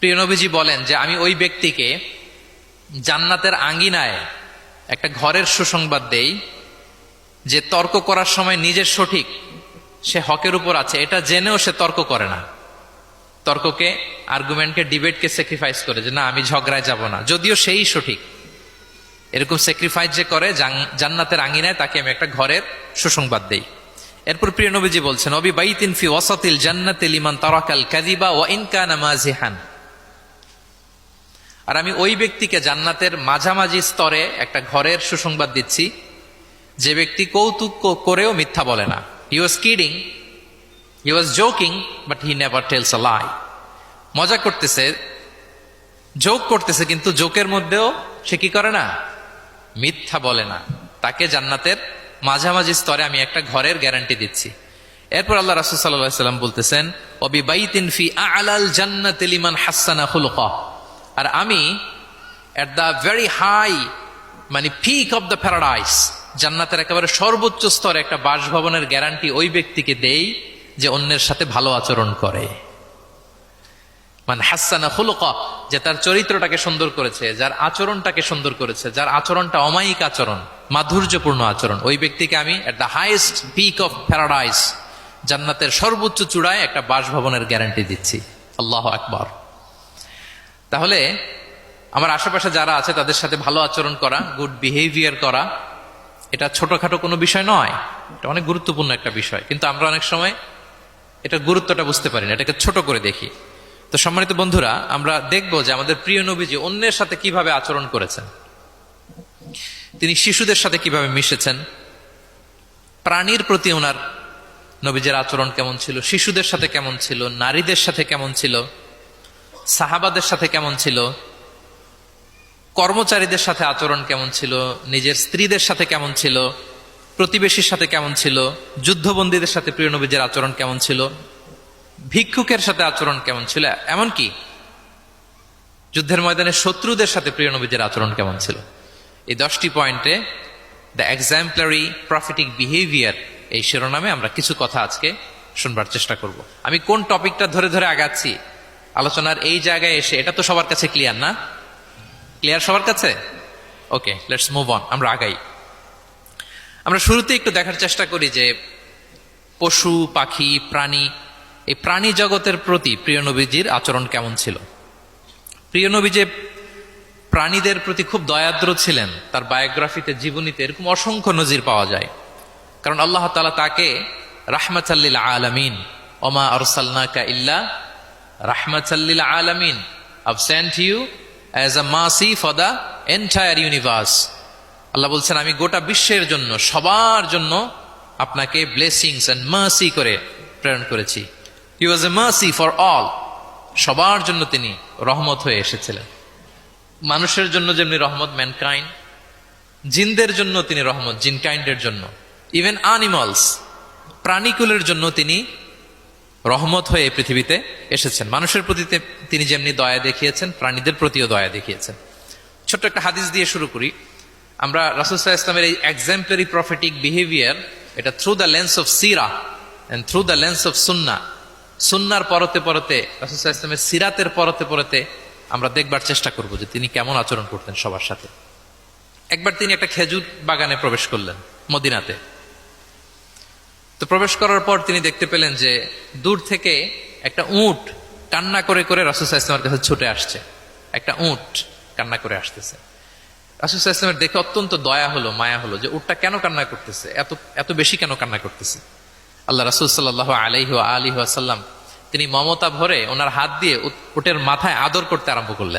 প্রিয় নবীজি বলেন যে আমি ওই ব্যক্তিকে জান্নাতের আঙ্গিনায় একটা ঘরের সুসংবাদ দেই যে তর্ক করার সময় নিজের সঠিক, সে হকের উপর আছে এটা জেনেও সে তর্ক করে না। তর্ককে, আর্গুমেন্টকে, ডিবেটকে স্যাক্রিফাইস করে যে না আমি ঝগড়ায় যাব না, যদিও সেই সঠিক। এরকম স্যাক্রিফাইস যে করে জান্নাতের আঙ্গিনায় তাকে আমি একটা ঘরের সুসংবাদ দেই। এরপর প্রিয় নবীজি বলছেন অবি বাইতিন ফি ওয়াসাতিল জান্নাতি লিমান তারাকাল কাযিবা ওয়া ইন কানা মাযিহান। আর আমি ওই ব্যক্তিকে জান্নাতের মাঝামাঝি স্তরে একটা ঘরের সুসংবাদ দিচ্ছি যে ব্যক্তি কৌতুক করেও মিথ্যা বলে না। He was kidding, he was joking, but he never tells a lie. মজা করতেছে, জোক করতেছে, কিন্তু জোকের মধ্যেও সে কি করে না, মিথ্যা বলে না। তাকে জান্নাতের মাঝামাঝি স্তরে আমি একটা ঘরের গ্যারান্টি দিচ্ছি। এরপর আল্লাহ রাসূল সাল্লাল্লাহু আলাইহি ওয়াসাল্লাম বলতেছেন ওয়াবি বাইতিন ফি আ'লাল জান্নাতি লিমান হাসানা খুলুকা। আর আমি এট দ্য ভেরি হাই, মানে পিক অফ দ্য প্যারাডাইস, জান্নাতের একেবারে সর্বোচ্চ স্তরে একটা বাসভবনের গ্যারান্টি ওই ব্যক্তিকে দেই যে অন্যের সাথে ভালো আচরণ করে। মানে হাসানা খুলুকা, যে তার চরিত্রটাকে সুন্দর করেছে, যার আচরণটাকে সুন্দর করেছে, যার আচরণটা অমায়িক আচরণ, মাধুর্যপূর্ণ আচরণ, ওই ব্যক্তিকে আমি at the highest peak of paradise, জান্নাতের সর্বোচ্চ চূড়ায় একটা বাসভবনের গ্যারান্টি দিচ্ছি। আল্লাহু আকবার। তাহলে আমার আশেপাশে যারা আছে তাদের সাথে ভালো আচরণ করা, গুড বিহেভিয়ার করা, এটা ছোটখাটো কোনো বিষয় নয়, এটা অনেক গুরুত্বপূর্ণ একটা বিষয়। কিন্তু আমরা অনেক সময় এটা গুরুত্বটা বুঝতে পারি না, এটাকে ছোট করে দেখি। তো সম্মানিত বন্ধুরা, আমরা দেখব যে আমাদের প্রিয় নবীজি অন্যের সাথে কিভাবে আচরণ করেছেন। তিনি শিশুদের সাথে কিভাবে মিশেছেন, প্রাণীর প্রতি ওনার নবীজের আচরণ কেমন ছিল, শিশুদের সাথে কেমন ছিল, নারীদের সাথে কেমন ছিল, সাহাবাদের সাথে কেমন ছিল, কর্মচারীদের সাথে আচরণ কেমন ছিল, নিজের স্ত্রীদের সাথে কেমন ছিল, প্রতিবেশীর সাথে কেমন ছিল, যুদ্ধবন্দীদের সাথে প্রিয় নবীজের আচরণ কেমন ছিল, ভিক্ষুকের সাথে আচরণ কেমন ছিল, এমনকি যুদ্ধের ময়দানে শত্রুদের সাথে প্রিয় নবীজের আচরণ কেমন ছিল। এই 10টি পয়েন্টে দ্য এক্সাম্পলারি প্রফেটিক বিহেভিয়ার এই শিরোনামে আমরা কিছু কথা আজকে শুনবার চেষ্টা করব। আমি কোন টপিকটা ধরে ধরে আগাচ্ছি আলোচনার এই জায়গায় এসে, এটা তো সবার কাছে ক্লিয়ার না? ক্লিয়ার সবার কাছে? ওকে, লেটস মুভ অন, আমরা আগাই। আমরা শুরুতে একটু দেখার চেষ্টা করি যে পশু পাখি প্রাণী, এই প্রাণী জগতের প্রতি প্রিয় নবীজির আচরণ কেমন ছিল। প্রিয় নবী যে প্রাণীদের প্রতি খুব দয়াদ্র ছিলেন, তার বায়োগ্রাফিতে, জীবনীতে এরকম অসংখ্য নজির পাওয়া যায়। কারণ আল্লাহ তাআলা তাকে রাহমাতাল লিল আলামিন, ওমা আরসালনাকা ইল্লা রাহমাতাল লিল আলামিন, I've sent you as a mercy for the entire universe। আল্লাহ বলছেন আমি গোটা বিশ্বের জন্য, সবার জন্য আপনাকে ব্লেসিংস এন্ড মার্সি করে প্রেরণ করেছি। He was a mercy for all, সবার জন্য তিনি রহমত হয়ে এসেছিলেন। মানুষের জন্য যেমনি রহমত, ম্যানকাইন্ড, জিনদের জন্য তিনি রহমত, জিনকাইন্ডের জন্য, ইভেন অ্যানিমালস, প্রাণীকুলের জন্য তিনি রহমত হয়ে এই পৃথিবীতে এসেছেন। মানুষের প্রতি তিনি যেমনি দয়া দেখিয়েছেন, প্রাণীদের প্রতিও দয়া দেখিয়েছেন। ছোট্ট একটা হাদিস দিয়ে শুরু করি। আমরা রাসূল সাল্লাল্লাহু আলাইহি ওয়াসাল্লামের এই এক্সাম্পলারি প্রফেটিক বিহেভিয়ার, এটা থ্রু দ্য লেন্স অফ সিরা and through the lens of সুন্নাহ, সুন্নাহর পরতে পরতে, রাসূল সাল্লাল্লাহু আলাইহি ওয়াসাল্লামের সিরাতের পরতে পরতে আমরা দেখবার চেষ্টা করব যে তিনি কেমন আচরণ করতেন সবার সাথে। একবার তিনি একটা খেজুর বাগানে প্রবেশ করলেন মদিনাতে। তো প্রবেশ করার পর তিনি দেখতে পেলেন যে দূর থেকে একটা উট কান্না করে করে রাসূল সাল্লাল্লাহু আলাইহি ওয়াসাল্লামের কাছে ছুটে আসছে। একটা উট কান্না করে আসতেছে। রাসূল সাল্লাল্লাহু আলাইহি ওয়াসাল্লামের দেখে অত্যন্ত দয়া হলো, মায়া হলো যে উটটা কেন কান্না করতেছে, এত বেশি কেন কান্না করতেছে। আল্লাহ রাসূল সাল্লাল্লাহু আলাইহি ওয়া আলিহি ওয়াসাল্লাম তিনি মমতা ভরে ওনার হাত দিয়ে উটের মাথায় আদর করতে আরম্ভ করলেন।